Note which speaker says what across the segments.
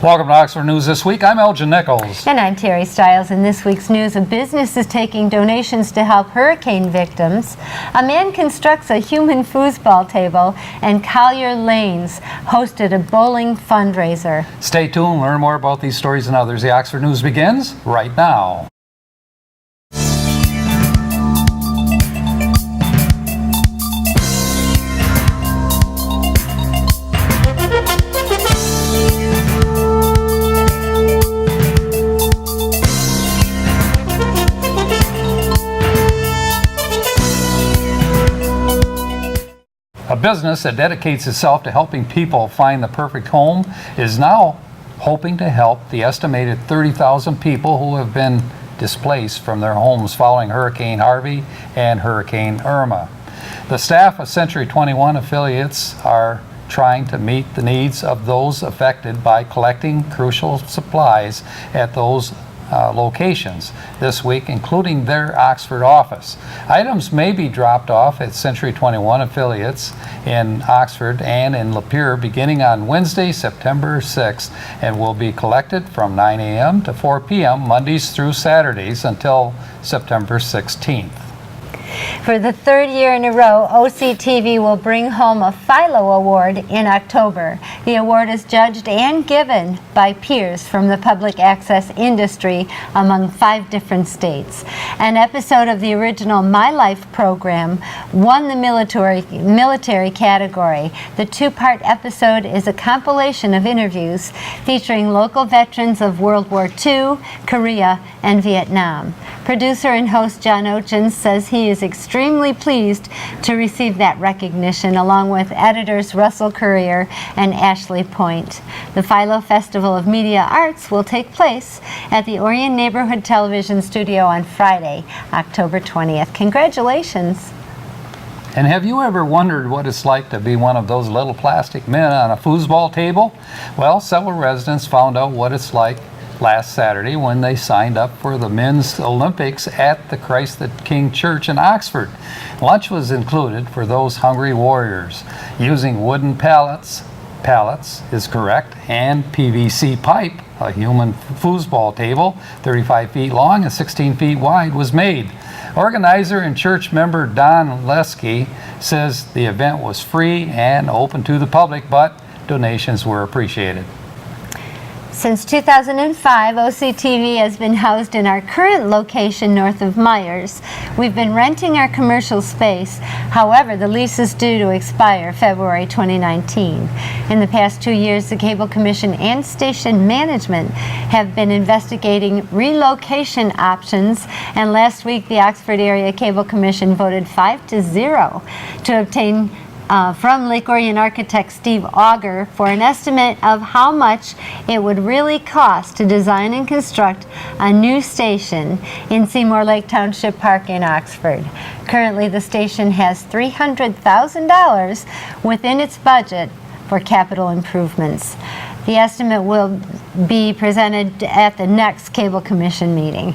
Speaker 1: Welcome to Oxford News This Week. I'm Elgin Nichols.
Speaker 2: And I'm Terry Stiles. In this week's news, a business is taking donations to help hurricane victims. A man constructs a human foosball table, and Collier Lanes hosted a bowling fundraiser.
Speaker 1: Stay tuned, learn more about these stories and others. The Oxford News begins right now. A business that dedicates itself to helping people find the perfect home is now hoping to help the estimated 30,000 people who have been displaced from their homes following Hurricane Harvey and Hurricane Irma. The staff of Century 21 affiliates are trying to meet the needs of those affected by collecting crucial supplies at those locations this week, including their Oxford office. Items may be dropped off at Century 21 affiliates in Oxford and in Lapeer beginning on Wednesday, September 6th, and will be collected from 9 a.m. to 4 p.m. Mondays through Saturdays until September 16th.
Speaker 2: For the third year in a row, OCTV will bring home a Philo Award in October. The award is judged and given by peers from the public access industry among 5 different states. An episode of the original My Life program won the military category. The 2-part episode is a compilation of interviews featuring local veterans of World War II, Korea, and Vietnam. Producer and host John Ochins says he is extremely pleased to receive that recognition, along with editors Russell Currier and Ashley Point. The Philo Festival of Media Arts will take place at the Orion Neighborhood Television Studio on Friday, October 20th. Congratulations.
Speaker 1: And have you ever wondered what it's like to be one of those little plastic men on a foosball table? Well, several residents found out what it's like last Saturday when they signed up for the Men's Olympics at the Christ the King Church in Oxford. Lunch was included for those hungry warriors. Using wooden pallets is correct, and PVC pipe, a human foosball table 35 feet long and 16 feet wide was made. Organizer and church member Don Lesky says the event was free and open to the public, but donations were appreciated.
Speaker 2: Since 2005, OCTV has been housed in our current location north of Myers. We've been renting our commercial space. However, the lease is due to expire February 2019. In the past 2 years, the Cable Commission and station management have been investigating relocation options, and last week the Oxford Area Cable Commission voted 5-0 to obtain from Lake Orion architect Steve Auger for an estimate of how much it would really cost to design and construct a new station in Seymour Lake Township Park in Oxford. Currently, the station has $300,000 within its budget for capital improvements. The estimate will be presented at the next Cable Commission meeting.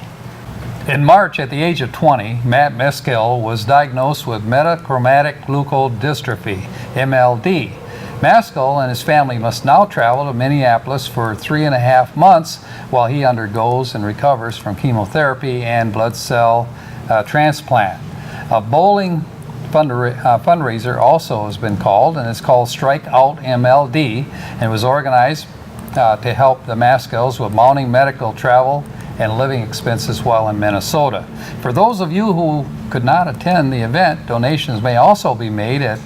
Speaker 1: In March, at the age of 20, Matt Meskill was diagnosed with metachromatic leukodystrophy, MLD. Meskill and his family must now travel to Minneapolis for 3.5 months while he undergoes and recovers from chemotherapy and blood cell transplant. A bowling fundraiser also has been called, and it's called Strike Out MLD, and was organized to help the Meskills with mounting medical travel and living expenses while in Minnesota. For those of you who could not attend the event, donations may also be made at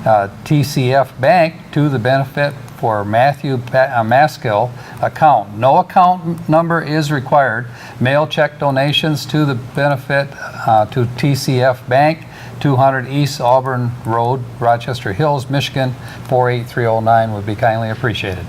Speaker 1: TCF Bank to the benefit for Matthew Meskill account. No account number is required. Mail check donations to the benefit to TCF Bank, 200 East Auburn Road, Rochester Hills, Michigan, 48309 would be kindly appreciated.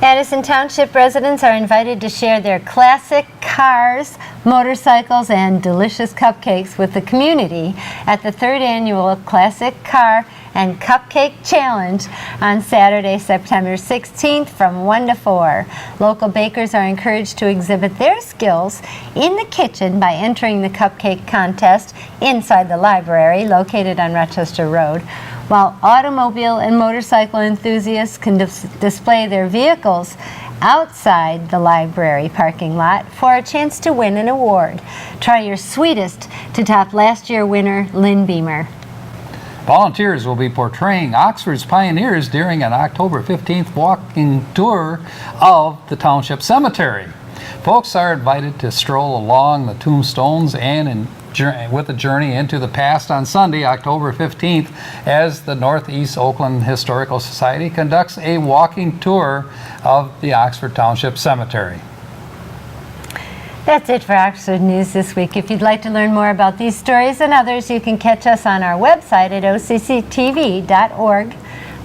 Speaker 2: Addison Township residents are invited to share their classic cars, motorcycles, and delicious cupcakes with the community at the 3rd annual Classic Car and Cupcake Challenge on Saturday, September 16th from 1 to 4. Local bakers are encouraged to exhibit their skills in the kitchen by entering the cupcake contest inside the library located on Rochester Road, while automobile and motorcycle enthusiasts can display their vehicles outside the library parking lot for a chance to win an award. Try your sweetest to top last year winner Lynn Beamer.
Speaker 1: Volunteers will be portraying Oxford's pioneers during an October 15th walking tour of the Township Cemetery. Folks are invited to stroll along the tombstones and with a journey into the past on Sunday, October 15th, as the Northeast Oakland Historical Society conducts a walking tour of the Oxford Township Cemetery.
Speaker 2: That's it for Oxford News this week. If you'd like to learn more about these stories and others, you can catch us on our website at occtv.org,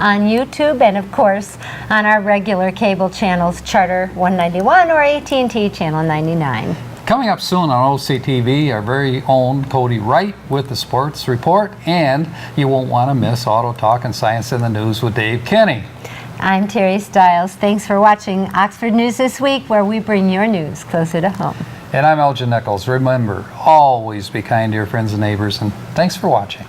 Speaker 2: on YouTube, and of course on our regular cable channels, Charter 191 or AT&T Channel 99.
Speaker 1: Coming up soon on OCTV, our very own Cody Wright with the Sports Report, and you won't want to miss Auto Talk and Science in the News with Dave Kenny.
Speaker 2: I'm Terry Stiles. Thanks for watching Oxford News This Week, where we bring your news closer to home.
Speaker 1: And I'm Elgin Nichols. Remember, always be kind to your friends and neighbors, and thanks for watching.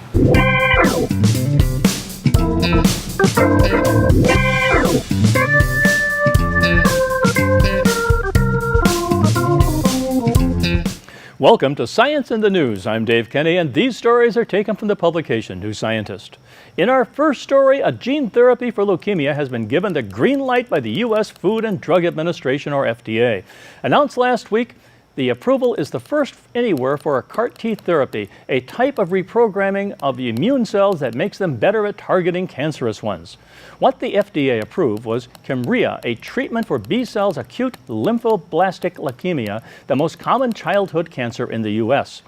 Speaker 3: Welcome to Science in the News. I'm Dave Kenny, and these stories are taken from the publication New Scientist. In our first story, a gene therapy for leukemia has been given the green light by the U.S. Food and Drug Administration, or FDA. Announced last week, the approval is the first anywhere for a CAR-T therapy, a type of reprogramming of the immune cells that makes them better at targeting cancerous ones. What the FDA approved was Kymriah, a treatment for B-cells acute lymphoblastic leukemia, the most common childhood cancer in the U.S.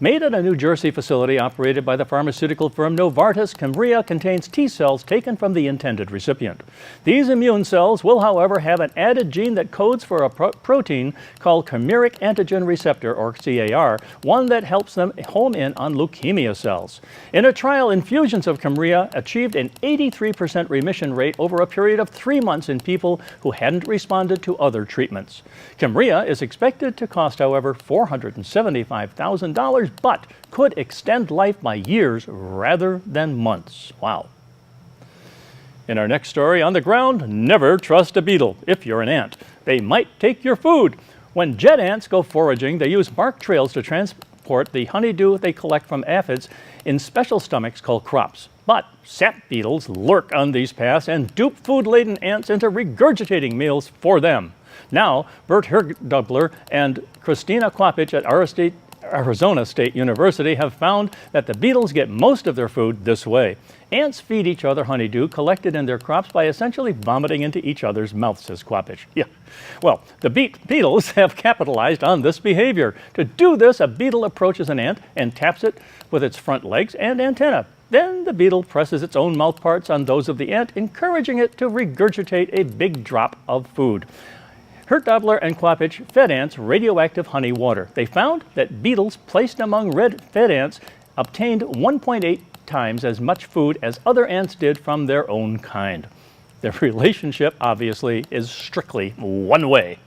Speaker 3: Made at a New Jersey facility operated by the pharmaceutical firm Novartis, Kymriah contains T cells taken from the intended recipient. These immune cells will, however, have an added gene that codes for a protein called chimeric antigen receptor, or CAR, one that helps them home in on leukemia cells. In a trial, infusions of Kymriah achieved an 83% remission rate over a period of 3 months in people who hadn't responded to other treatments. Kymriah is expected to cost, however, $475,000, but could extend life by years rather than months. Wow. In our next story, on the ground, never trust a beetle if you're an ant. They might take your food. When jet ants go foraging, they use marked trails to transport the honeydew they collect from aphids in special stomachs called crops. But sap beetles lurk on these paths and dupe food-laden ants into regurgitating meals for them. Now, Bert Herdubler and Christina Quapich at Arizona State University have found that the beetles get most of their food this way. Ants feed each other honeydew collected in their crops by essentially vomiting into each other's mouths, says Quapich. Yeah. Well, the beetles have capitalized on this behavior. To do this, a beetle approaches an ant and taps it with its front legs and antenna. Then the beetle presses its own mouth parts on those of the ant, encouraging it to regurgitate a big drop of food. Herdubler and Quapich fed ants radioactive honey water. They found that beetles placed among fed ants obtained 1.8 times as much food as other ants did from their own kind. Their relationship, obviously, is strictly one way.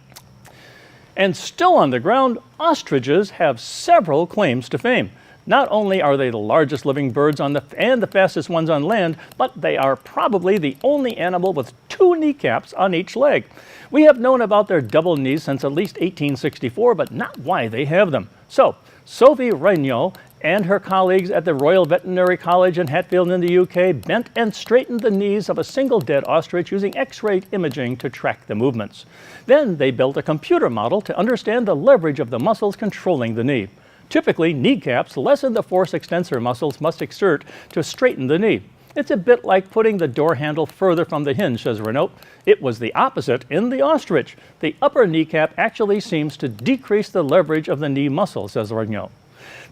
Speaker 3: And still on the ground, ostriches have several claims to fame. Not only are they the largest living birds and the fastest ones on land, but they are probably the only animal with 2 kneecaps on each leg. We have known about their double knees since at least 1864, but not why they have them. So, Sophie Regnault and her colleagues at the Royal Veterinary College in Hatfield in the UK bent and straightened the knees of a single dead ostrich using X-ray imaging to track the movements. Then they built a computer model to understand the leverage of the muscles controlling the knee. Typically, kneecaps lessen the force extensor muscles must exert to straighten the knee. It's a bit like putting the door handle further from the hinge, says Renault. It was the opposite in the ostrich. The upper kneecap actually seems to decrease the leverage of the knee muscle, says Renault.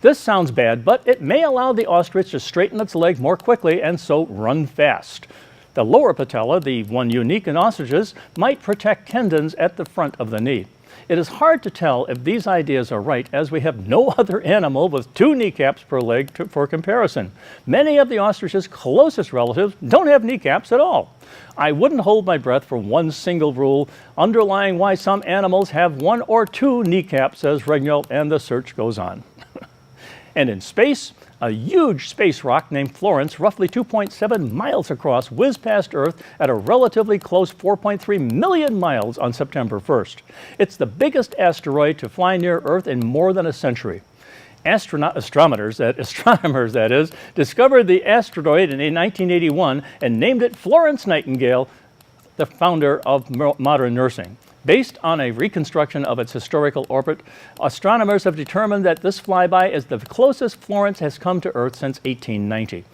Speaker 3: This sounds bad, but it may allow the ostrich to straighten its leg more quickly and so run fast. The lower patella, the one unique in ostriches, might protect tendons at the front of the knee. It is hard to tell if these ideas are right, as we have no other animal with 2 kneecaps per leg for comparison. Many of the ostrich's closest relatives don't have kneecaps at all. I wouldn't hold my breath for one single rule underlying why some animals have 1 or 2 kneecaps, says Regnault, and the search goes on. And in space, a huge space rock named Florence, roughly 2.7 miles across, whizzed past Earth at a relatively close 4.3 million miles on September 1st. It's the biggest asteroid to fly near Earth in more than a century. Astronomers, that is, discovered the asteroid in 1981 and named it Florence Nightingale, the founder of modern nursing. Based on a reconstruction of its historical orbit, astronomers have determined that this flyby is the closest Florence has come to Earth since 1890.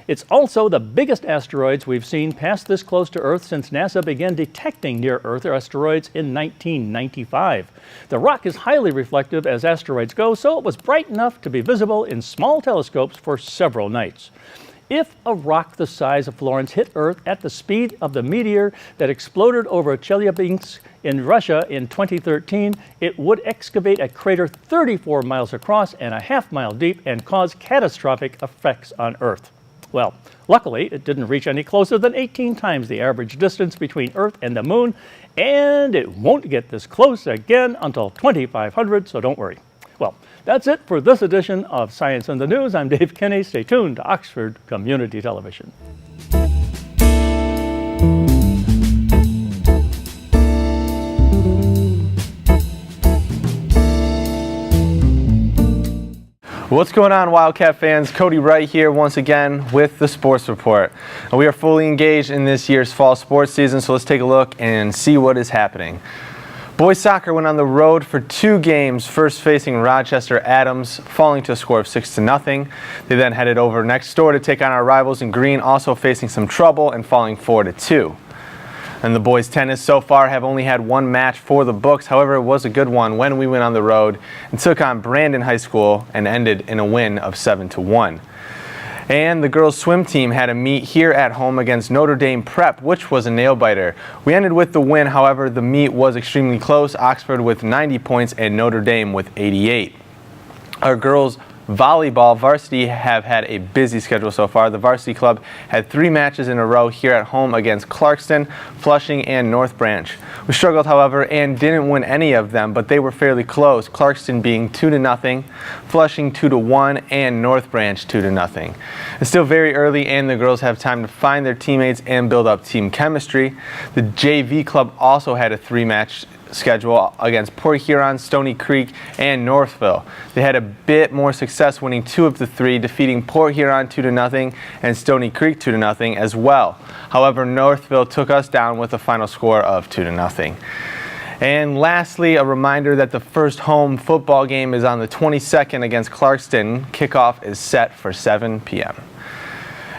Speaker 3: It's also the biggest asteroids we've seen pass this close to Earth since NASA began detecting near-Earth asteroids in 1995. The rock is highly reflective as asteroids go, so it was bright enough to be visible in small telescopes for several nights. If a rock the size of Florence hit Earth at the speed of the meteor that exploded over Chelyabinsk in Russia in 2013, it would excavate a crater 34 miles across and a half-mile deep and cause catastrophic effects on Earth. Well, luckily, it didn't reach any closer than 18 times the average distance between Earth and the Moon, and it won't get this close again until 2500, so don't worry. Well, that's it for this edition of Science in the News. I'm Dave Kinney. Stay tuned to Oxford Community Television.
Speaker 4: What's going on, Wildcat fans? Cody Wright here once again with the Sports Report. We are fully engaged in this year's fall sports season, so let's take a look and see what is happening. Boys soccer went on the road for 2 games, first facing Rochester Adams, falling to a score of 6-0. They then headed over next door to take on our rivals in Green, also facing some trouble and falling 4-2. And the boys tennis so far have only had 1 match for the books. However, it was a good one when we went on the road and took on Brandon High School and ended in a win of 7-1. And the girls swim team had a meet here at home against Notre Dame Prep, which was a nail-biter. We ended with the win, however, the meet was extremely close, Oxford with 90 points and Notre Dame with 88. Our girls volleyball varsity have had a busy schedule so far. The varsity club had 3 matches in a row here at home against Clarkston, Flushing, and North Branch. We struggled, however, and didn't win any of them, but they were fairly close, Clarkston being 2-0, Flushing 2-1, and North Branch 2-0. It's still very early, and the girls have time to find their teammates and build up team chemistry. The JV club also had a 3-match schedule against Port Huron, Stony Creek, and Northville. They had a bit more success winning 2 of the 3, defeating Port Huron 2-0 and Stony Creek 2-0 as well. However, Northville took us down with a final score of 2-0. And lastly, a reminder that the first home football game is on the 22nd against Clarkston. Kickoff is set for 7 p.m.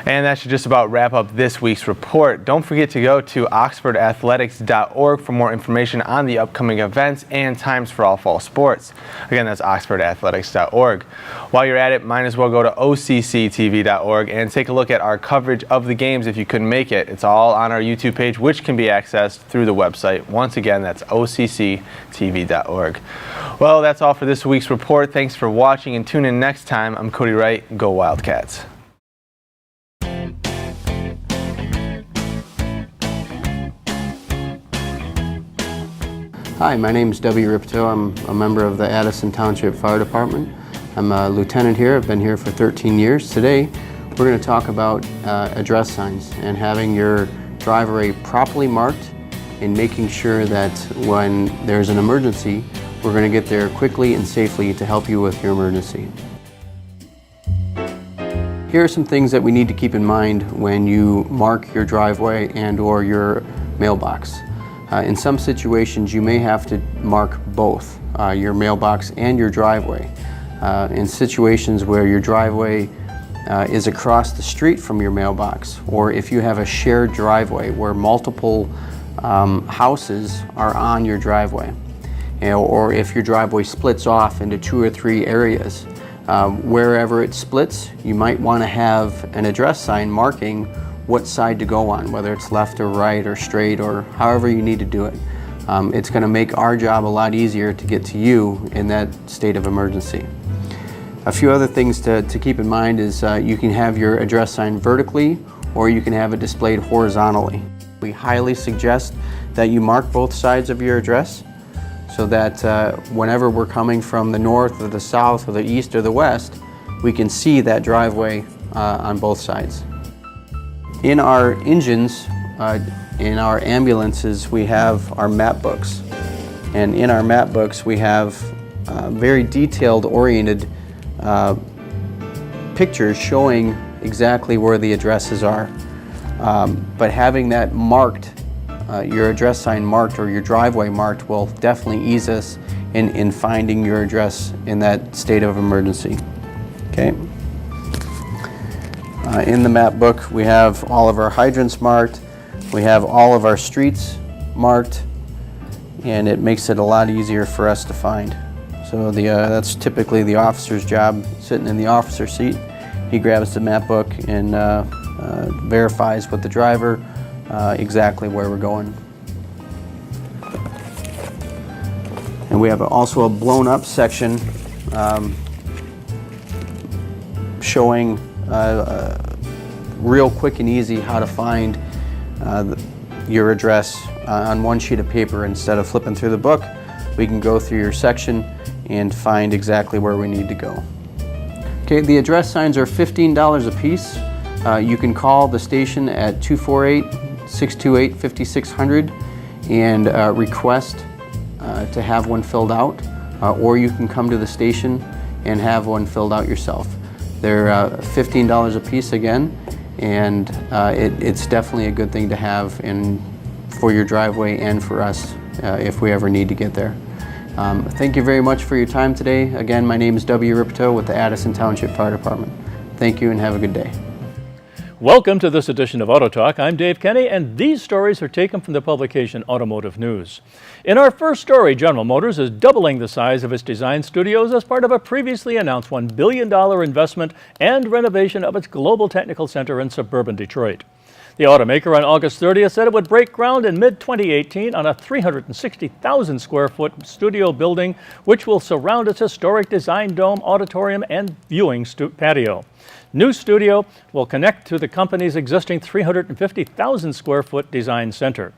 Speaker 4: And that should just about wrap up this week's report. Don't forget to go to oxfordathletics.org for more information on the upcoming events and times for all fall sports. Again, that's oxfordathletics.org. While you're at it, might as well go to occtv.org and take a look at our coverage of the games if you couldn't make it. It's all on our YouTube page, which can be accessed through the website. Once again, that's occtv.org. Well, that's all for this week's report. Thanks for watching and tune in next time. I'm Cody Wright. Go Wildcats.
Speaker 5: Hi, my name is W. Ripto. I'm a member of the Addison Township Fire Department. I'm a lieutenant here. I've been here for 13 years. Today, we're going to talk about address signs and having your driveway properly marked and making sure that when there's an emergency, we're going to get there quickly and safely to help you with your emergency. Here are some things that we need to keep in mind when you mark your driveway and or your mailbox. In some situations, you may have to mark both your mailbox and your driveway. In situations where your driveway is across the street from your mailbox, or if you have a shared driveway where multiple houses are on your driveway, or if your driveway splits off into 2 or 3 areas, wherever it splits, you might want to have an address sign marking what side to go on, whether it's left or right or straight or however you need to do it. It's going to make our job a lot easier to get to you in that state of emergency. A few other things to keep in mind is you can have your address sign vertically or you can have it displayed horizontally. We highly suggest that you mark both sides of your address so that whenever we're coming from the north or the south or the east or the west, we can see that driveway on both sides. In our engines, in our ambulances, we have our map books. And in our map books, we have very detailed oriented pictures showing exactly where the addresses are. But having that marked, your address sign marked or your driveway marked, will definitely ease us in finding your address in that state of emergency. Okay. In the map book, we have all of our hydrants marked, we have all of our streets marked, and it makes it a lot easier for us to find. So that's typically the officer's job, sitting in the officer's seat. He grabs the map book and verifies with the driver exactly where we're going. And we have also a blown up section showing real quick and easy how to find your address on one sheet of paper. Instead of flipping through the book, we can go through your section and find exactly where we need to go. Okay, the address signs are $15 a piece. You can call the station at 248-628-5600 and request to have one filled out, or you can come to the station and have one filled out yourself. They're $15 a piece again, and it's definitely a good thing to have for your driveway and for us if we ever need to get there. Thank you very much for your time today. Again, my name is W. Ripito with the Addison Township Fire Department. Thank you and have a good day.
Speaker 3: Welcome to this edition of Auto Talk. I'm Dave Kenny, and these stories are taken from the publication Automotive News. In our first story, General Motors is doubling the size of its design studios as part of a previously announced $1 billion investment and renovation of its Global Technical Center in suburban Detroit. The automaker on August 30th said it would break ground in mid-2018 on a 360,000 square foot studio building, which will surround its historic design dome, auditorium, and viewing patio. New studio will connect to the company's existing 350,000 square foot design center.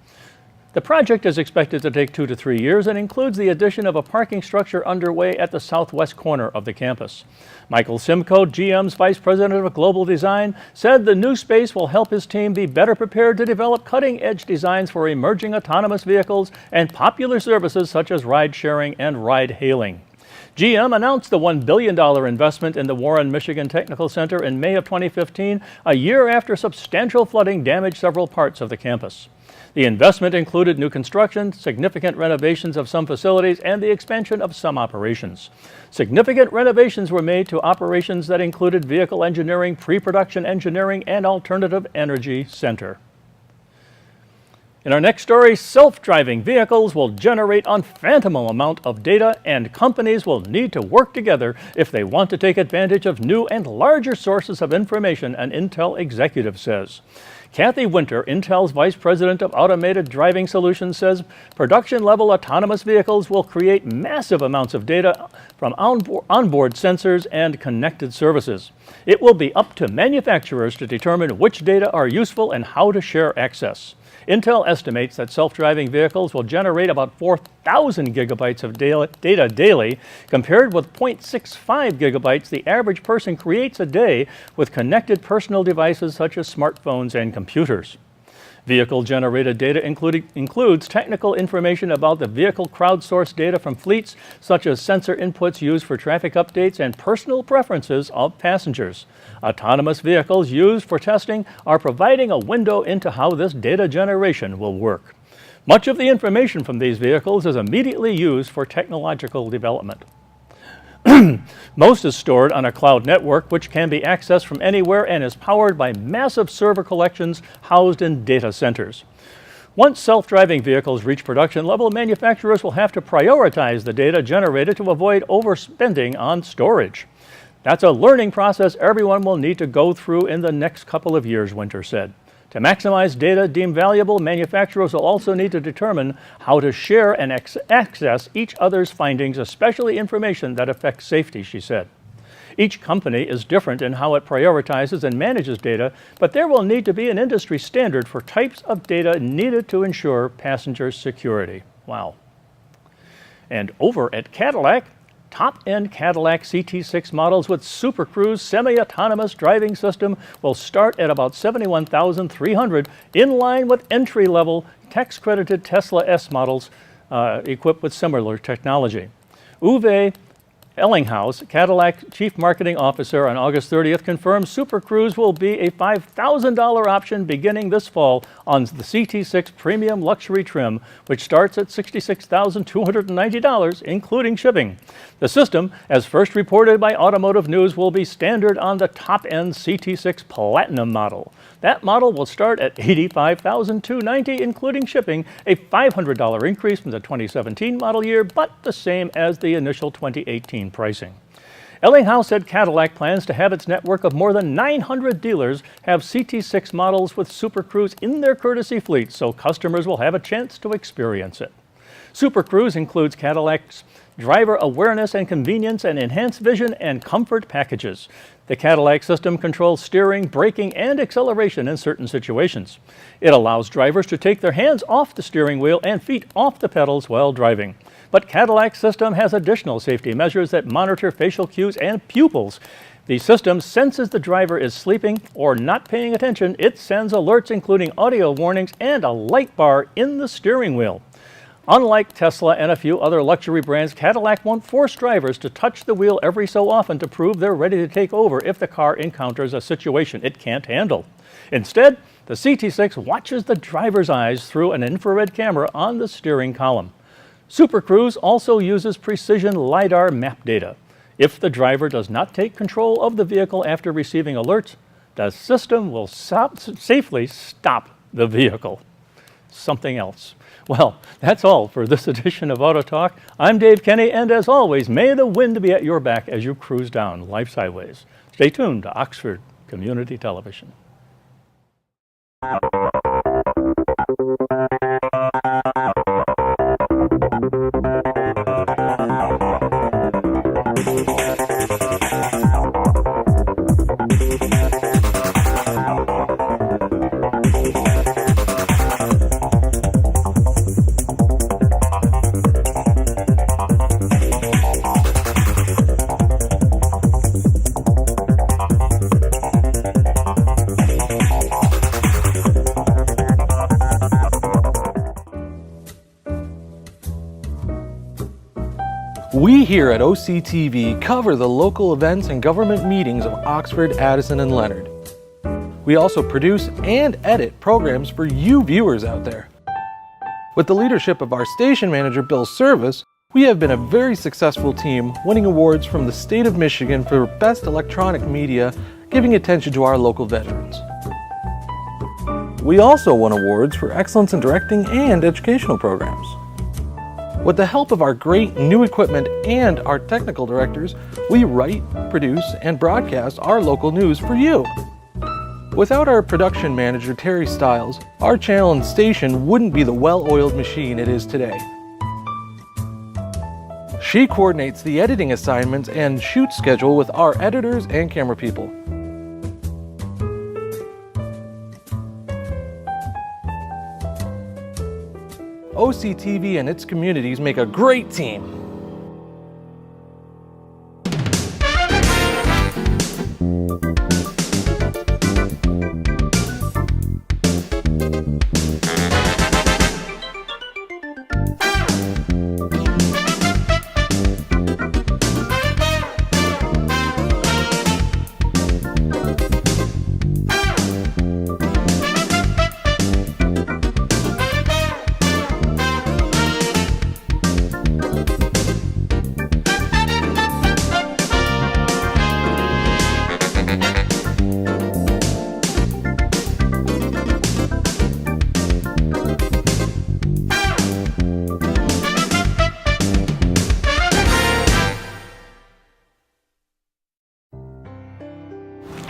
Speaker 3: The project is expected to take 2 to 3 years and includes the addition of a parking structure underway at the southwest corner of the campus. Michael Simcoe, GM's Vice President of Global Design, said the new space will help his team be better prepared to develop cutting-edge designs for emerging autonomous vehicles and popular services such as ride-sharing and ride-hailing. GM announced the $1 billion investment in the Warren, Michigan Technical Center in May of 2015, a year after substantial flooding damaged several parts of the campus. The investment included new construction, significant renovations of some facilities, and the expansion of some operations. Significant renovations were made to operations that included vehicle engineering, pre-production engineering, and alternative energy center. In our next story, self-driving vehicles will generate unfathomable amount of data, and companies will need to work together if they want to take advantage of new and larger sources of information, an Intel executive says. Kathy Winter, Intel's Vice President of Automated Driving Solutions, says production-level autonomous vehicles will create massive amounts of data from onboard sensors and connected services. It will be up to manufacturers to determine which data are useful and how to share access. Intel estimates that self-driving vehicles will generate about 4,000 gigabytes of data daily, compared with 0.65 gigabytes the average person creates a day with connected personal devices such as smartphones and computers. Vehicle-generated data includes technical information about the vehicle crowdsourced data from fleets, such as sensor inputs used for traffic updates and personal preferences of passengers. Autonomous vehicles used for testing are providing a window into how this data generation will work. Much of the information from these vehicles is immediately used for technological development. Most is stored on a cloud network, which can be accessed from anywhere and is powered by massive server collections housed in data centers. Once self-driving vehicles reach production level, manufacturers will have to prioritize the data generated to avoid overspending on storage. That's a learning process everyone will need to go through in the next couple of years, Winter said. To maximize data deemed valuable, manufacturers will also need to determine how to share and access each other's findings, especially information that affects safety, she said. Each company is different in how it prioritizes and manages data, but there will need to be an industry standard for types of data needed to ensure passenger security. Wow. And over at Cadillac, Top-end Cadillac CT6 models with Super Cruise semi-autonomous driving system will start at about $71,300, in line with entry-level tax-credited Tesla S models equipped with similar technology. Uwe Ellinghaus, Cadillac Chief Marketing Officer, on August 30th confirmed Super Cruise will be a $5,000 option beginning this fall on the CT6 Premium Luxury trim, which starts at $66,290, including shipping. The system, as first reported by Automotive News, will be standard on the top-end CT6 Platinum model. That model will start at $85,290, including shipping, a $500 increase from the 2017 model year, but the same as the initial 2018 pricing. Ellinghaus said Cadillac plans to have its network of more than 900 dealers have CT6 models with Super Cruise in their courtesy fleet, so customers will have a chance to experience it. Super Cruise includes Cadillac's driver awareness and convenience and enhanced vision and comfort packages. The Cadillac system controls steering, braking, and acceleration in certain situations. It allows drivers to take their hands off the steering wheel and feet off the pedals while driving. But Cadillac's system has additional safety measures that monitor facial cues and pupils. The system senses the driver is sleeping or not paying attention. It sends alerts including audio warnings and a light bar in the steering wheel. Unlike Tesla and a few other luxury brands, Cadillac won't force drivers to touch the wheel every so often to prove they're ready to take over if the car encounters a situation it can't handle. Instead, the CT6 watches the driver's eyes through an infrared camera on the steering column. Super Cruise also uses precision LiDAR map data. If the driver does not take control of the vehicle after receiving alerts, the system will safely stop the vehicle. Something else. Well, that's all for this edition of Auto Talk. I'm Dave Kenny, and as always, may the wind be at your back as you cruise down life's highways. Stay tuned to Oxford Community Television.
Speaker 6: We here at OCTV cover the local events and government meetings of Oxford, Addison, and Leonard. We also produce and edit programs for you viewers out there. With the leadership of our station manager, Bill Service, we have been a very successful team, winning awards from the state of Michigan for Best Electronic Media, giving attention to our local veterans. We also won awards for excellence in directing and educational programs. With the help of our great new equipment and our technical directors, we write, produce, and broadcast our local news for you. Without our production manager, Terry Stiles, our channel and station wouldn't be the well-oiled machine it is today. She coordinates the editing assignments and shoot schedule with our editors and camera people. OCTV and its communities make a great team.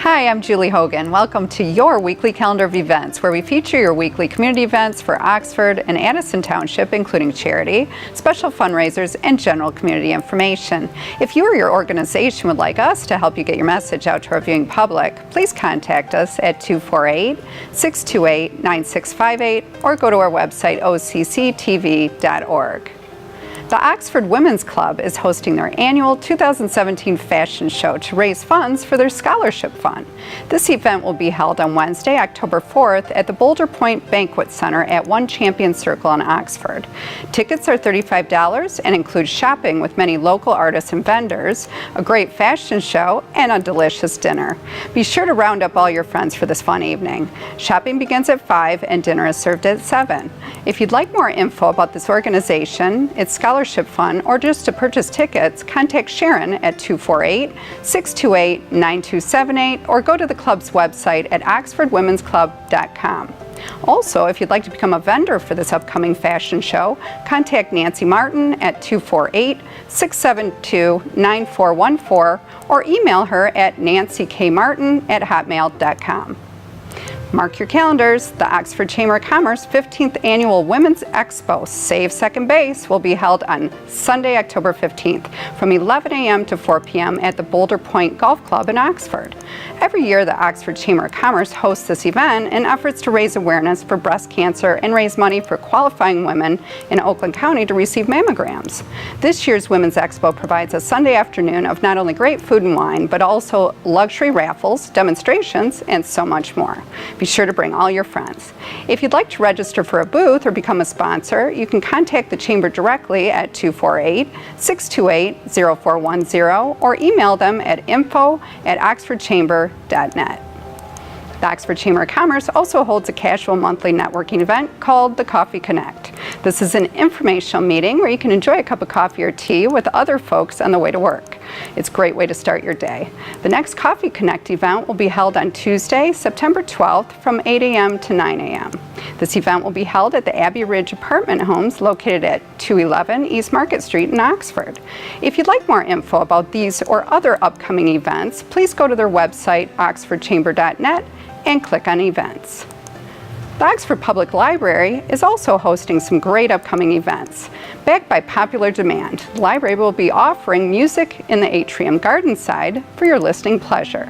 Speaker 7: Hi, I'm Julie Hogan. Welcome to your weekly calendar of events, where we feature your weekly community events for Oxford and Addison Township, including charity, special fundraisers, and general community information. If you or your organization would like us to help you get your message out to our viewing public, please contact us at 248-628-9658 or go to our website, occtv.org. The Oxford Women's Club is hosting their annual 2017 fashion show to raise funds for their scholarship fund. This event will be held on Wednesday, October 4th at the Boulder Point Banquet Center at One Champion Circle in Oxford. Tickets are $35 and include shopping with many local artists and vendors, a great fashion show, and a delicious dinner. Be sure to round up all your friends for this fun evening. Shopping begins at 5 and dinner is served at 7. If you'd like more info about this organization, its scholarship fund, or just to purchase tickets, contact Sharon at 248-628-9278 or go to the club's website at oxfordwomensclub.com. Also, if you'd like to become a vendor for this upcoming fashion show, contact Nancy Martin at 248-672-9414 or email her at nancykmartin@hotmail.com. Mark your calendars. The Oxford Chamber of Commerce 15th Annual Women's Expo Save Second Base will be held on Sunday, October 15th from 11 a.m. to 4 p.m. at the Boulder Point Golf Club in Oxford. Every year, the Oxford Chamber of Commerce hosts this event in efforts to raise awareness for breast cancer and raise money for qualifying women in Oakland County to receive mammograms. This year's Women's Expo provides a Sunday afternoon of not only great food and wine, but also luxury raffles, demonstrations, and so much more. Be sure to bring all your friends. If you'd like to register for a booth or become a sponsor, you can contact the Chamber directly at 248-628-0410 or email them at info@oxfordchamber.net. The Oxford Chamber of Commerce also holds a casual monthly networking event called the Coffee Connect. This is an informational meeting where you can enjoy a cup of coffee or tea with other folks on the way to work. It's a great way to start your day. The next Coffee Connect event will be held on Tuesday, September 12th from 8 a.m. to 9 a.m. This event will be held at the Abbey Ridge Apartment Homes located at 211 East Market Street in Oxford. If you'd like more info about these or other upcoming events, please go to their website, oxfordchamber.net, and click on Events. The Oxford Public Library is also hosting some great upcoming events. Backed by popular demand, the library will be offering music in the atrium garden side for your listening pleasure.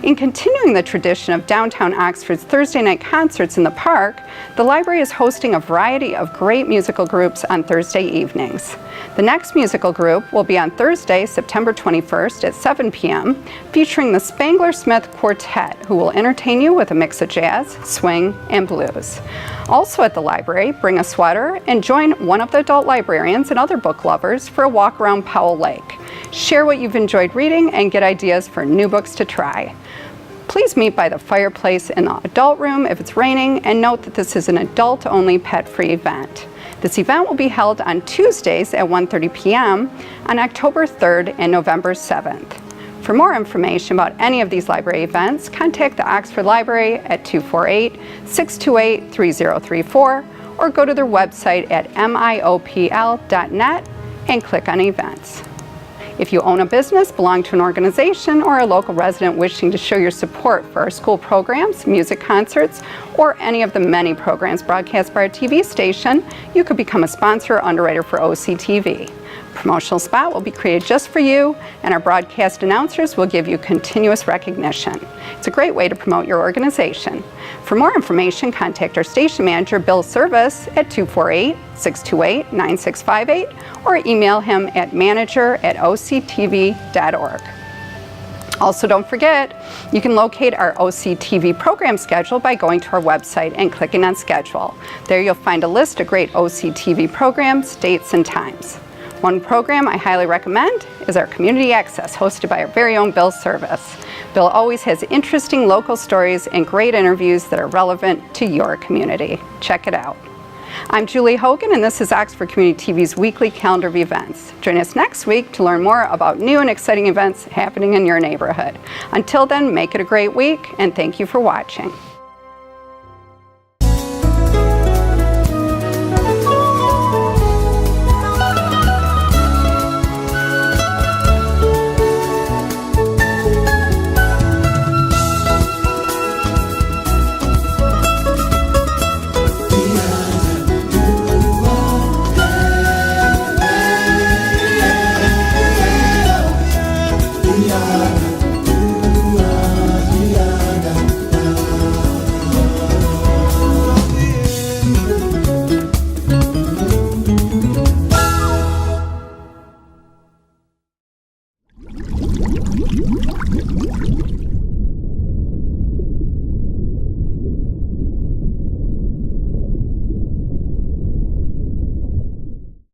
Speaker 7: In continuing the tradition of downtown Oxford's Thursday night concerts in the park, the library is hosting a variety of great musical groups on Thursday evenings. The next musical group will be on Thursday, September 21st at 7 p.m., featuring the Spangler Smith Quartet, who will entertain you with a mix of jazz, swing, and blues. Also at the library, bring a sweater and join one of the adult librarians and other book lovers for a walk around Powell Lake. Share what you've enjoyed reading and get ideas for new books to try. Please meet by the fireplace in the adult room if it's raining, and note that this is an adult-only pet-free event. This event will be held on Tuesdays at 1:30 p.m. on October 3rd and November 7th. For more information about any of these library events, contact the Oxford Library at 248-628-3034 or go to their website at miopl.net and click on Events. If you own a business, belong to an organization, or a local resident wishing to show your support for our school programs, music concerts, or any of the many programs broadcast by our TV station, you could become a sponsor or underwriter for OCTV. A promotional spot will be created just for you, and our broadcast announcers will give you continuous recognition. It's a great way to promote your organization. For more information, contact our station manager, Bill Service, at 248-628-9658 or email him at manager@octv.org. Also, don't forget, you can locate our OCTV program schedule by going to our website and clicking on Schedule. There you'll find a list of great OCTV programs, dates, and times. One program I highly recommend is our Community Access, hosted by our very own Bill Service. Bill always has interesting local stories and great interviews that are relevant to your community. Check it out. I'm Julie Hogan, and this is Oxford Community TV's weekly calendar of events. Join us next week to learn more about new and exciting events happening in your neighborhood. Until then, make it a great week, and thank you for watching.